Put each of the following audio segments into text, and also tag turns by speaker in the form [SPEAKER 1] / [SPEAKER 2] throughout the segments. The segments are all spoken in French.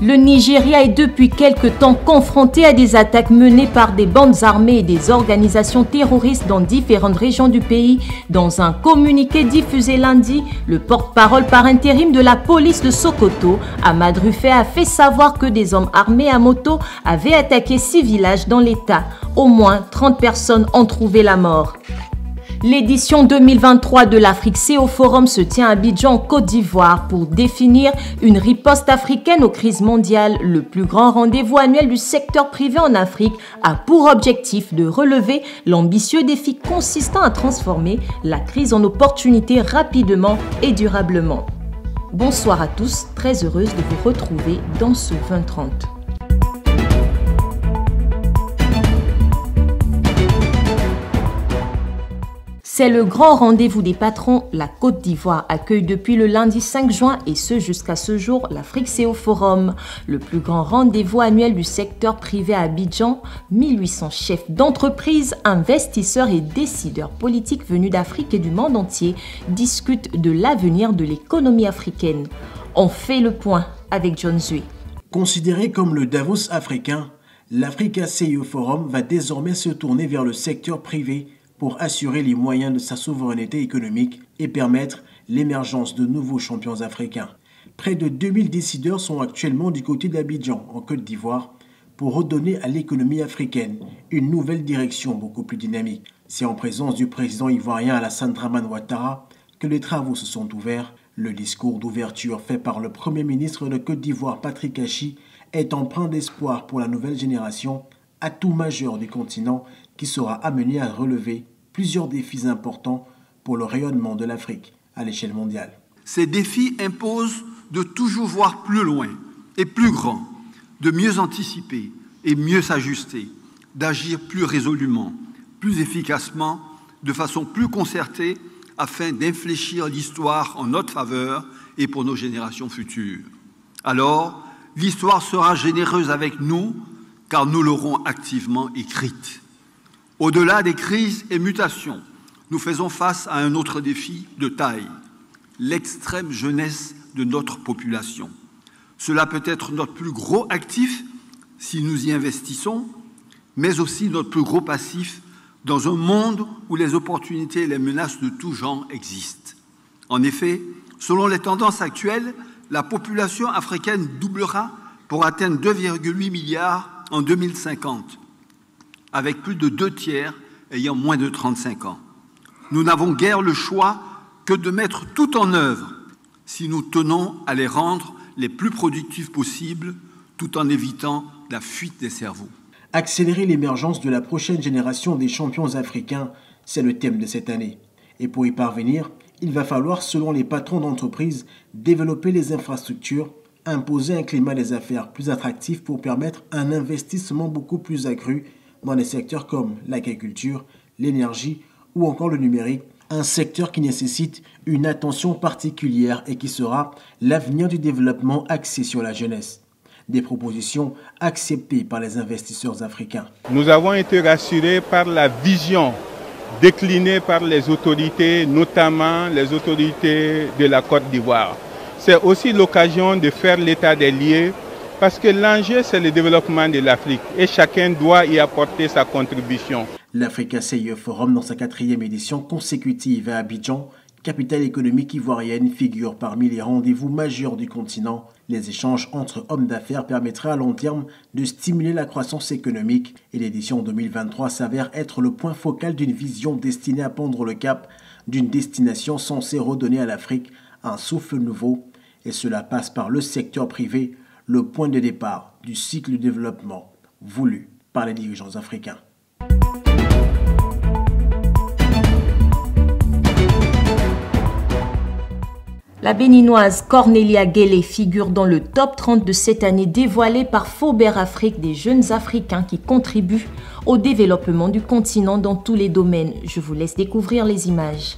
[SPEAKER 1] Le Nigeria est depuis quelque temps confronté à des attaques menées par des bandes armées et des organisations terroristes dans différentes régions du pays. Dans un communiqué diffusé lundi, le porte-parole par intérim de la police de Sokoto, Ahmad Rufai, a fait savoir que des hommes armés à moto avaient attaqué 6 villages dans l'État. Au moins 30 personnes ont trouvé la mort. L'édition 2023 de l'Afrique-CEO Forum se tient à Abidjan, Côte d'Ivoire, pour définir une riposte africaine aux crises mondiales. Le plus grand rendez-vous annuel du secteur privé en Afrique a pour objectif de relever l'ambitieux défi consistant à transformer la crise en opportunité rapidement et durablement. Bonsoir à tous, très heureuse de vous retrouver dans ce 2030. C'est le grand rendez-vous des patrons. La Côte d'Ivoire accueille depuis le lundi 5 juin et ce jusqu'à ce jour l'Afrique-CEO Forum, le plus grand rendez-vous annuel du secteur privé à Abidjan. 1800 chefs d'entreprise, investisseurs et décideurs politiques venus d'Afrique et du monde entier discutent de l'avenir de l'économie africaine. On fait le point avec John Zui.
[SPEAKER 2] Considéré comme le Davos africain, l'Africa-CEO Forum va désormais se tourner vers le secteur privé pour assurer les moyens de sa souveraineté économique et permettre l'émergence de nouveaux champions africains. Près de 2000 décideurs sont actuellement du côté d'Abidjan, en Côte d'Ivoire, pour redonner à l'économie africaine une nouvelle direction beaucoup plus dynamique. C'est en présence du président ivoirien Alassane Dramane Ouattara que les travaux se sont ouverts. Le discours d'ouverture fait par le Premier ministre de Côte d'Ivoire, Patrick Achi, est empreint d'espoir pour la nouvelle génération, atout majeur du continent qui sera amené à relever plusieurs défis importants pour le rayonnement de l'Afrique à l'échelle mondiale.
[SPEAKER 3] Ces défis imposent de toujours voir plus loin et plus grand, de mieux anticiper et mieux s'ajuster, d'agir plus résolument, plus efficacement, de façon plus concertée, afin d'infléchir l'histoire en notre faveur et pour nos générations futures. Alors, l'histoire sera généreuse avec nous, car nous l'aurons activement écrite. Au-delà des crises et mutations, nous faisons face à un autre défi de taille, l'extrême jeunesse de notre population. Cela peut être notre plus gros actif si nous y investissons, mais aussi notre plus gros passif dans un monde où les opportunités et les menaces de tout genre existent. En effet, selon les tendances actuelles, la population africaine doublera pour atteindre 2,8 milliards en 2050. Avec plus de 2 tiers ayant moins de 35 ans. Nous n'avons guère le choix que de mettre tout en œuvre si nous tenons à les rendre les plus productifs possibles, tout en évitant la fuite des cerveaux.
[SPEAKER 2] Accélérer l'émergence de la prochaine génération des champions africains, c'est le thème de cette année. Et pour y parvenir, il va falloir, selon les patrons d'entreprise, développer les infrastructures, imposer un climat des affaires plus attractif pour permettre un investissement beaucoup plus accru dans des secteurs comme l'agriculture, l'énergie ou encore le numérique, un secteur qui nécessite une attention particulière et qui sera l'avenir du développement axé sur la jeunesse. Des propositions acceptées par les investisseurs africains.
[SPEAKER 4] Nous avons été rassurés par la vision déclinée par les autorités, notamment les autorités de la Côte d'Ivoire. C'est aussi l'occasion de faire l'état des lieux parce que l'enjeu, c'est le développement de l'Afrique et chacun doit y apporter sa contribution.
[SPEAKER 2] L'Africa-CEO Forum, dans sa 4e édition consécutive à Abidjan, capitale économique ivoirienne, figure parmi les rendez-vous majeurs du continent. Les échanges entre hommes d'affaires permettraient à long terme de stimuler la croissance économique et l'édition 2023 s'avère être le point focal d'une vision destinée à pondre le cap d'une destination censée redonner à l'Afrique un souffle nouveau. Et cela passe par le secteur privé, le point de départ du cycle de développement voulu par les dirigeants africains.
[SPEAKER 1] La béninoise Cornelia Guélé figure dans le top 30 de cette année dévoilé par Faubert Afrique des jeunes Africains qui contribuent au développement du continent dans tous les domaines. Je vous laisse découvrir les images.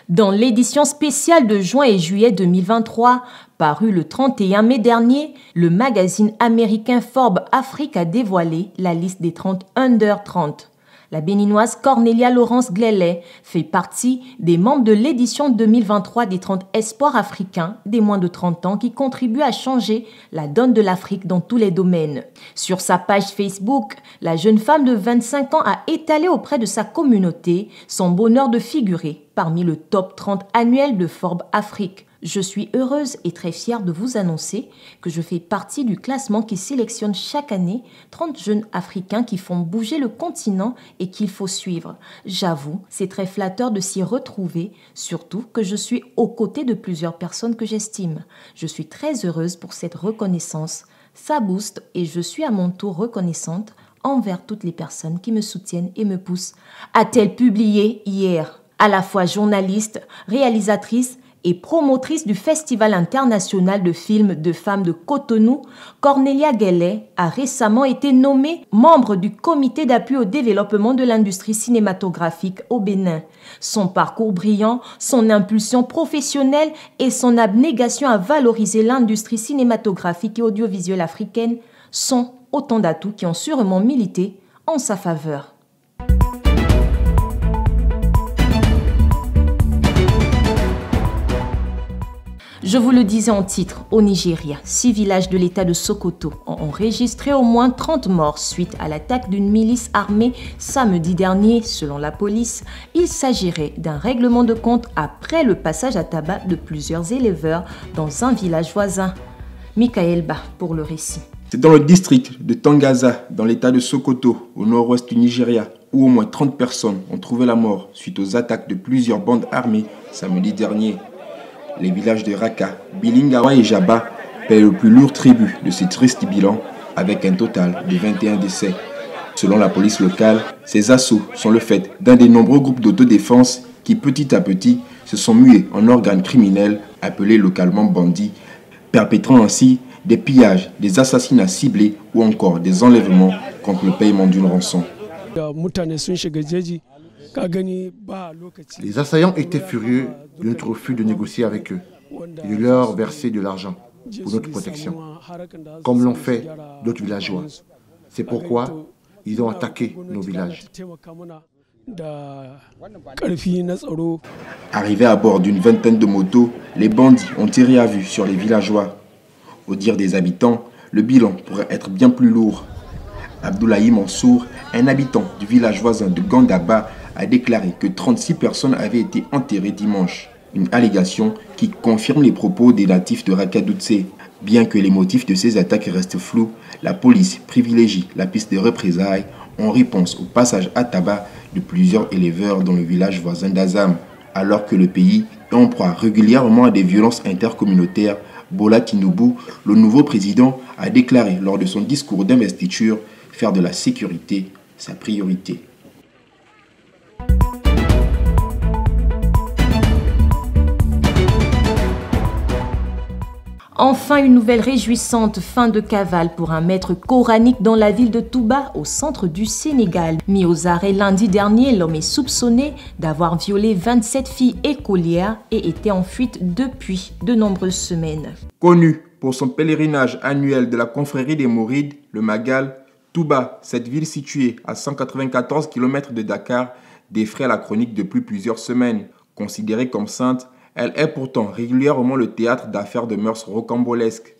[SPEAKER 1] Dans l'édition spéciale de juin et juillet 2023, parue le 31 mai dernier, le magazine américain Forbes Afrique a dévoilé la liste des 30 Under 30. La béninoise Cornelia Laurence Glélé fait partie des membres de l'édition 2023 des 30 espoirs africains des moins de 30 ans qui contribuent à changer la donne de l'Afrique dans tous les domaines. Sur sa page Facebook, la jeune femme de 25 ans a étalé auprès de sa communauté son bonheur de figurer parmi le top 30 annuel de Forbes Afrique. Je suis heureuse et très fière de vous annoncer que je fais partie du classement qui sélectionne chaque année 30 jeunes Africains qui font bouger le continent et qu'il faut suivre. J'avoue, c'est très flatteur de s'y retrouver, surtout que je suis aux côtés de plusieurs personnes que j'estime. Je suis très heureuse pour cette reconnaissance. Ça booste et je suis à mon tour reconnaissante envers toutes les personnes qui me soutiennent et me poussent. A-t-elle publié hier? À la fois journaliste, réalisatrice et promotrice du Festival international de films de femmes de Cotonou, Cornelia Glélé a récemment été nommée membre du comité d'appui au développement de l'industrie cinématographique au Bénin. Son parcours brillant, son impulsion professionnelle et son abnégation à valoriser l'industrie cinématographique et audiovisuelle africaine sont autant d'atouts qui ont sûrement milité en sa faveur. Je vous le disais en titre, au Nigeria, 6 villages de l'état de Sokoto ont enregistré au moins 30 morts suite à l'attaque d'une milice armée samedi dernier. Selon la police, il s'agirait d'un règlement de compte après le passage à tabac de plusieurs éleveurs dans un village voisin. Michael Ba pour le récit.
[SPEAKER 5] C'est dans le district de Tangaza, dans l'état de Sokoto, au nord-ouest du Nigeria, où au moins 30 personnes ont trouvé la mort suite aux attaques de plusieurs bandes armées samedi dernier. Les villages de Raka, Bilingawa et Jaba paient le plus lourd tribut de ce triste bilan, avec un total de 21 décès. Selon la police locale, ces assauts sont le fait d'un des nombreux groupes d'autodéfense qui petit à petit se sont mués en organes criminels appelés localement bandits, perpétrant ainsi des pillages, des assassinats ciblés ou encore des enlèvements contre le paiement d'une rançon.
[SPEAKER 6] Les assaillants étaient furieux de notre refus de négocier avec eux et de leur verser de l'argent pour notre protection, comme l'ont fait d'autres villageois. C'est pourquoi ils ont attaqué nos villages.
[SPEAKER 5] Arrivés à bord d'une vingtaine de motos, les bandits ont tiré à vue sur les villageois. Au dire des habitants, le bilan pourrait être bien plus lourd. Abdoulaye Mansour, un habitant du village voisin de Gandaba, a déclaré que 36 personnes avaient été enterrées dimanche. Une allégation qui confirme les propos des natifs de Rakadoutse. Bien que les motifs de ces attaques restent flous, la police privilégie la piste de représailles en réponse au passage à tabac de plusieurs éleveurs dans le village voisin d'Azam. Alors que le pays est en proie régulièrement à des violences intercommunautaires, Bola Tinubu, le nouveau président, a déclaré lors de son discours d'investiture faire de la sécurité sa priorité.
[SPEAKER 1] Enfin, une nouvelle réjouissante fin de cavale pour un maître coranique dans la ville de Touba, au centre du Sénégal. Mis aux arrêts lundi dernier, l'homme est soupçonné d'avoir violé 27 filles écolières et était en fuite depuis de nombreuses semaines.
[SPEAKER 5] Connu pour son pèlerinage annuel de la confrérie des Mourides, le Magal, Touba, cette ville située à 194 km de Dakar, défraie la chronique depuis plusieurs semaines. Considérée comme sainte, elle est pourtant régulièrement le théâtre d'affaires de mœurs rocambolesques.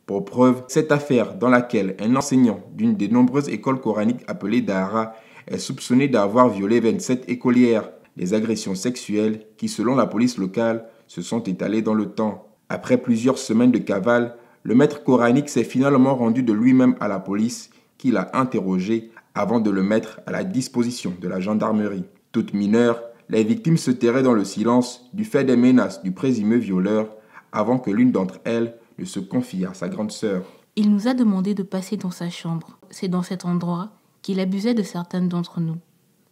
[SPEAKER 5] Pour preuve, cette affaire dans laquelle un enseignant d'une des nombreuses écoles coraniques appelées Dahara est soupçonné d'avoir violé 27 écolières. Des agressions sexuelles qui, selon la police locale, se sont étalées dans le temps. Après plusieurs semaines de cavale, le maître coranique s'est finalement rendu de lui-même à la police qui l'a interrogé avant de le mettre à la disposition de la gendarmerie. Toutes mineures, les victimes se tairaient dans le silence du fait des menaces du présumé violeur avant que l'une d'entre elles ne se confie à sa grande sœur.
[SPEAKER 7] Il nous a demandé de passer dans sa chambre. C'est dans cet endroit qu'il abusait de certaines d'entre nous.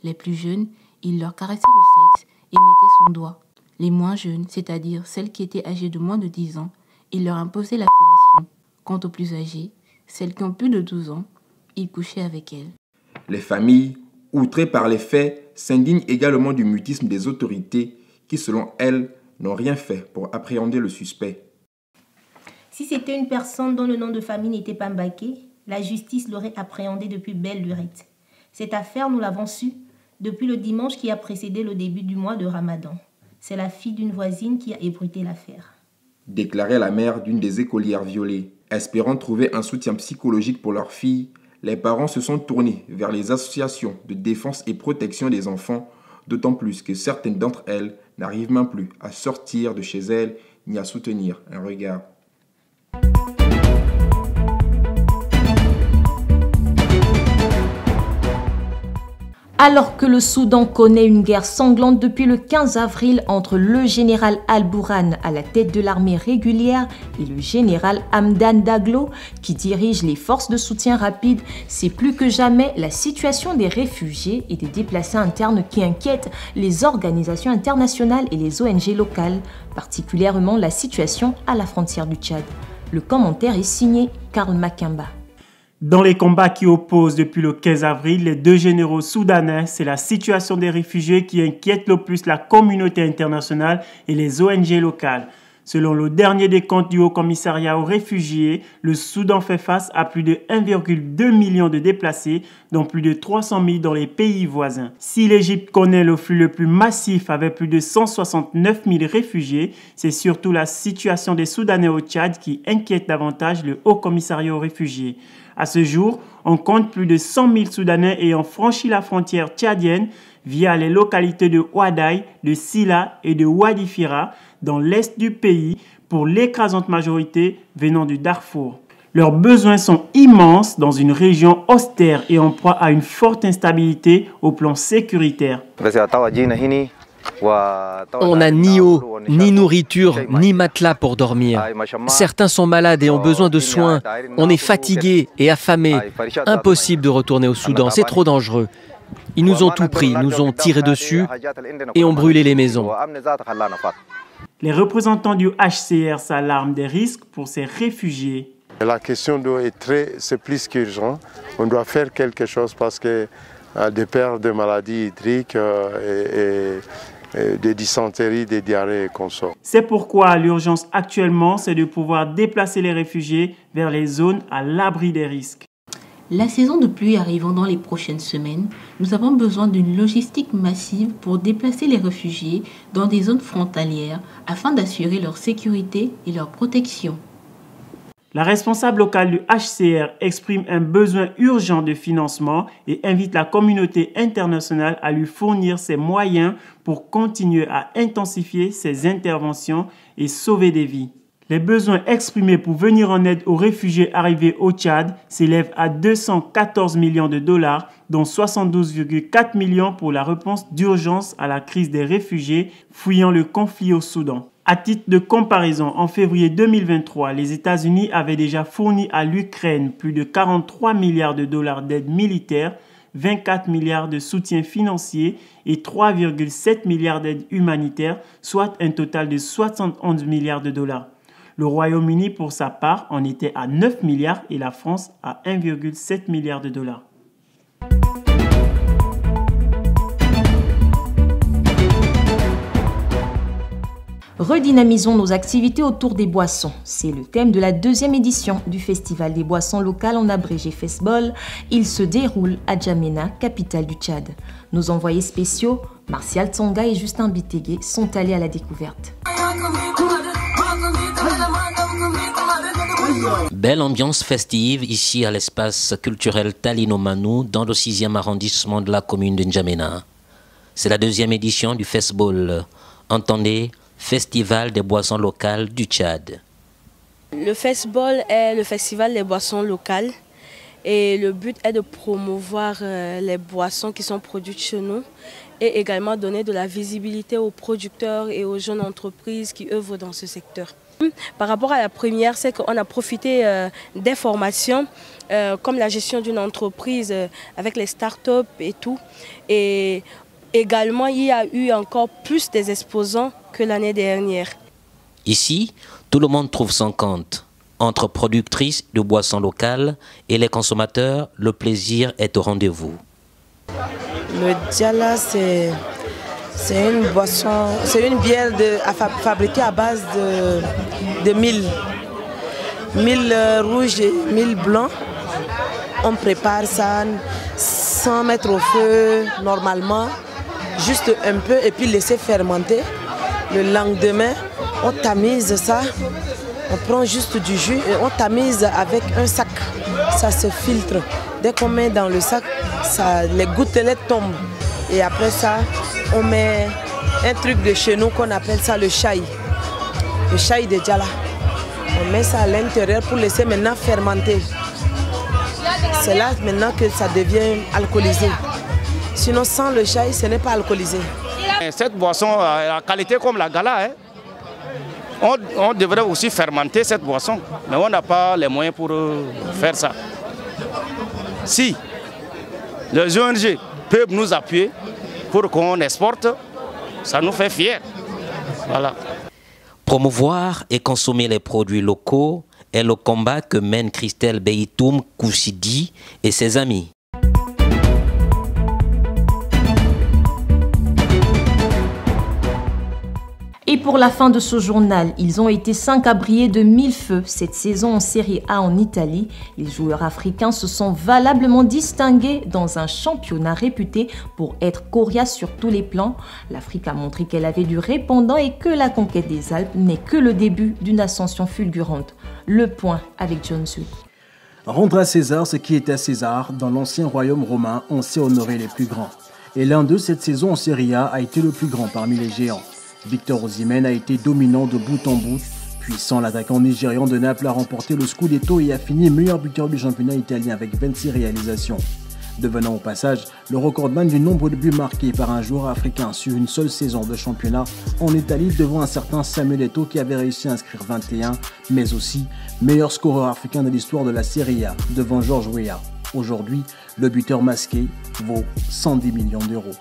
[SPEAKER 7] Les plus jeunes, il leur caressait le sexe et mettait son doigt. Les moins jeunes, c'est-à-dire celles qui étaient âgées de moins de 10 ans, il leur imposait la fellation. Quant aux plus âgées, celles qui ont plus de 12 ans, il couchait avec elles.
[SPEAKER 5] Les familles, outrées par les faits, s'indignent également du mutisme des autorités qui, selon elles, n'ont rien fait pour appréhender le suspect.
[SPEAKER 8] Si c'était une personne dont le nom de famille n'était pas Mbaké, la justice l'aurait appréhendé depuis belle lurette. Cette affaire, nous l'avons su depuis le dimanche qui a précédé le début du mois de Ramadan. C'est la fille d'une voisine qui a ébruité l'affaire.
[SPEAKER 5] Déclarait la mère d'une des écolières violées. Espérant trouver un soutien psychologique pour leur fille, les parents se sont tournés vers les associations de défense et protection des enfants, d'autant plus que certaines d'entre elles n'arrivent même plus à sortir de chez elles ni à soutenir un regard.
[SPEAKER 1] Alors que le Soudan connaît une guerre sanglante depuis le 15 avril entre le général Al-Bourhan à la tête de l'armée régulière et le général Hamdan Daglo qui dirige les forces de soutien rapide, c'est plus que jamais la situation des réfugiés et des déplacés internes qui inquiète les organisations internationales et les ONG locales, particulièrement la situation à la frontière du Tchad. Le commentaire est signé Karl Makamba.
[SPEAKER 9] Dans les combats qui opposent depuis le 15 avril les deux généraux soudanais, c'est la situation des réfugiés qui inquiète le plus la communauté internationale et les ONG locales. Selon le dernier décompte du Haut Commissariat aux réfugiés, le Soudan fait face à plus de 1,2 million de déplacés, dont plus de 300 000 dans les pays voisins. Si l'Égypte connaît le flux le plus massif avec plus de 169 000 réfugiés, c'est surtout la situation des Soudanais au Tchad qui inquiète davantage le Haut Commissariat aux réfugiés. À ce jour, on compte plus de 100 000 Soudanais ayant franchi la frontière tchadienne via les localités de Ouadaï, de Sila et de Wadi Fira dans l'est du pays pour l'écrasante majorité venant du Darfour. Leurs besoins sont immenses dans une région austère et en proie à une forte instabilité au plan sécuritaire.
[SPEAKER 10] On n'a ni eau, ni nourriture, ni matelas pour dormir. Certains sont malades et ont besoin de soins. On est fatigués et affamés. Impossible de retourner au Soudan, c'est trop dangereux. Ils nous ont tout pris, nous ont tiré dessus et ont brûlé les maisons.
[SPEAKER 9] Les représentants du HCR s'alarment des risques pour ces réfugiés.
[SPEAKER 11] La question d'eau c'est plus qu'urgent. On doit faire quelque chose parce que des pertes de maladies hydriques et des dysenteries, des diarrhées et consorts.
[SPEAKER 9] C'est pourquoi l'urgence actuellement, c'est de pouvoir déplacer les réfugiés vers les zones à l'abri des risques.
[SPEAKER 7] La saison de pluie arrivant dans les prochaines semaines, nous avons besoin d'une logistique massive pour déplacer les réfugiés dans des zones frontalières afin d'assurer leur sécurité et leur protection.
[SPEAKER 9] La responsable locale du HCR exprime un besoin urgent de financement et invite la communauté internationale à lui fournir ses moyens pour continuer à intensifier ses interventions et sauver des vies. Les besoins exprimés pour venir en aide aux réfugiés arrivés au Tchad s'élèvent à 214 millions de dollars, dont 72,4 millions pour la réponse d'urgence à la crise des réfugiés fuyant le conflit au Soudan. À titre de comparaison, en février 2023, les États-Unis avaient déjà fourni à l'Ukraine plus de 43 milliards de dollars d'aide militaire, 24 milliards de soutien financier et 3,7 milliards d'aides humanitaires, soit un total de 71 milliards de dollars. Le Royaume-Uni, pour sa part, en était à 9 milliards et la France à 1,7 milliard de dollars.
[SPEAKER 1] Redynamisons nos activités autour des boissons. C'est le thème de la deuxième édition du Festival des boissons locales en abrégé FESBOL. Il se déroule à Djamena, capitale du Tchad. Nos envoyés spéciaux, Martial Tsonga et Justin Bitégué, sont allés à la découverte.
[SPEAKER 12] Belle ambiance festive ici à l'espace culturel Talinomanou dans le 6e arrondissement de la commune de N'Djamena. C'est la deuxième édition du FESBOL. Entendez, Festival des boissons locales du Tchad.
[SPEAKER 13] Le FESBOL est le festival des boissons locales et le but est de promouvoir les boissons qui sont produites chez nous et également donner de la visibilité aux producteurs et aux jeunes entreprises qui œuvrent dans ce secteur. Par rapport à la première, c'est qu'on a profité des formations comme la gestion d'une entreprise avec les startups et tout. Et également, il y a eu encore plus des exposants que l'année dernière.
[SPEAKER 12] Ici, tout le monde trouve son compte. Entre productrices de boissons locales et les consommateurs, le plaisir est au rendez-vous.
[SPEAKER 14] Le Diala, c'est une boisson, c'est une bière fabriquée à base de mil rouge et mil blanc. On prépare ça, sans mettre au feu normalement, juste un peu et puis laisser fermenter. Le lendemain, on tamise ça, on prend juste du jus et on tamise avec un sac. Ça se filtre. Dès qu'on met dans le sac, les gouttelettes tombent. Et après ça, on met un truc de chez nous qu'on appelle ça le chai. Le chai de Djala. On met ça à l'intérieur pour laisser maintenant fermenter. C'est là maintenant que ça devient alcoolisé. Sinon, sans le chai, ce n'est pas alcoolisé.
[SPEAKER 15] Cette boisson a la qualité comme la gala. On devrait aussi fermenter cette boisson, mais on n'a pas les moyens pour faire ça. Si les ONG peuvent nous appuyer pour qu'on exporte, ça nous fait fiers. Voilà.
[SPEAKER 12] Promouvoir et consommer les produits locaux est le combat que mènent Christelle Beytoum Kouchidi et ses amis.
[SPEAKER 1] Et pour la fin de ce journal, ils ont été 5 à briller de 1000 feux cette saison en Série A en Italie. Les joueurs africains se sont valablement distingués dans un championnat réputé pour être coriace sur tous les plans. L'Afrique a montré qu'elle avait du répondant et que la conquête des Alpes n'est que le début d'une ascension fulgurante. Le point avec John Zui.
[SPEAKER 2] Rendre à César ce qui est à César, dans l'ancien royaume romain, on sait honorer les plus grands. Et l'un d'eux, cette saison en Série A, a été le plus grand parmi les géants. Victor Osimhen a été dominant de bout en bout. Puissant, l'attaquant nigérian de Naples a remporté le Scudetto et a fini meilleur buteur du championnat italien avec 26 réalisations. Devenant au passage le recordman du nombre de buts marqués par un joueur africain sur une seule saison de championnat en Italie devant un certain Samuel Eto'o qui avait réussi à inscrire 21, mais aussi meilleur scoreur africain de l'histoire de la Serie A devant George Weah. Aujourd'hui, le buteur masqué vaut 110 millions d'euros.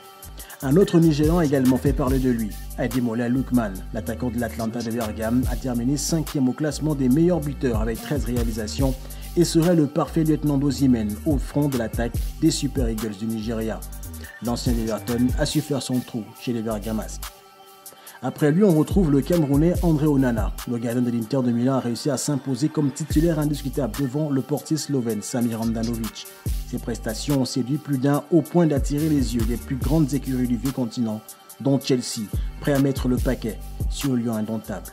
[SPEAKER 2] Un autre Nigérian a également fait parler de lui. Ademola Lookman, l'attaquant de l'Atalanta de Bergame, a terminé 5e au classement des meilleurs buteurs avec 13 réalisations et serait le parfait lieutenant d'Osimhen au front de l'attaque des Super Eagles du Nigeria. L'ancien Everton a su faire son trou chez les Bergamasques. Après lui, on retrouve le Camerounais André Onana. Le gardien de l'Inter de Milan a réussi à s'imposer comme titulaire indiscutable devant le portier slovène Samir Handanovic. Ses prestations ont séduit plus d'un au point d'attirer les yeux des plus grandes écuries du vieux continent, dont Chelsea, prêt à mettre le paquet sur le lion indomptable.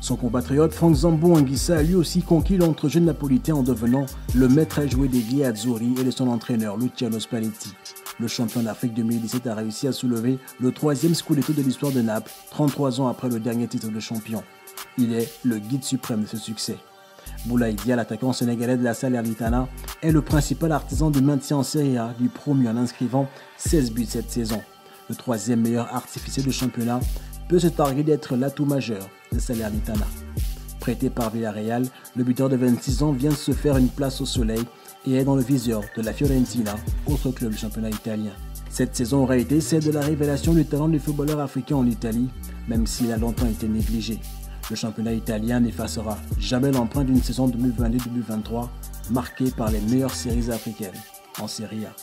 [SPEAKER 2] Son compatriote Franck Zambo Anguissa a lui aussi conquis l'entre jeune napolitain en devenant le maître à jouer des Gli Azzurri et de son entraîneur Luciano Spalletti. Le champion d'Afrique 2017 a réussi à soulever le 3e Scudetto de l'histoire de Naples, 33 ans après le dernier titre de champion. Il est le guide suprême de ce succès. Boulaye Dia, l'attaquant sénégalais de la Salernitana, est le principal artisan du maintien en Serie A du promu en inscrivant 16 buts cette saison. Le 3e meilleur artificier de championnat peut se targuer d'être l'atout majeur de Salernitana. Prêté par Villarreal, le buteur de 26 ans vient de se faire une place au soleil et est dans le viseur de la Fiorentina, autre club du championnat italien. Cette saison aura été celle de la révélation du talent du footballeur africain en Italie, même s'il a longtemps été négligé. Le championnat italien n'effacera jamais l'empreinte d'une saison 2022-2023 marquée par les meilleures séries africaines en Serie A.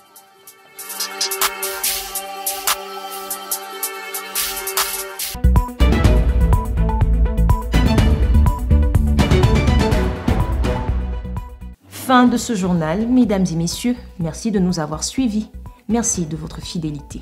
[SPEAKER 1] Fin de ce journal, mesdames et messieurs, merci de nous avoir suivis. Merci de votre fidélité.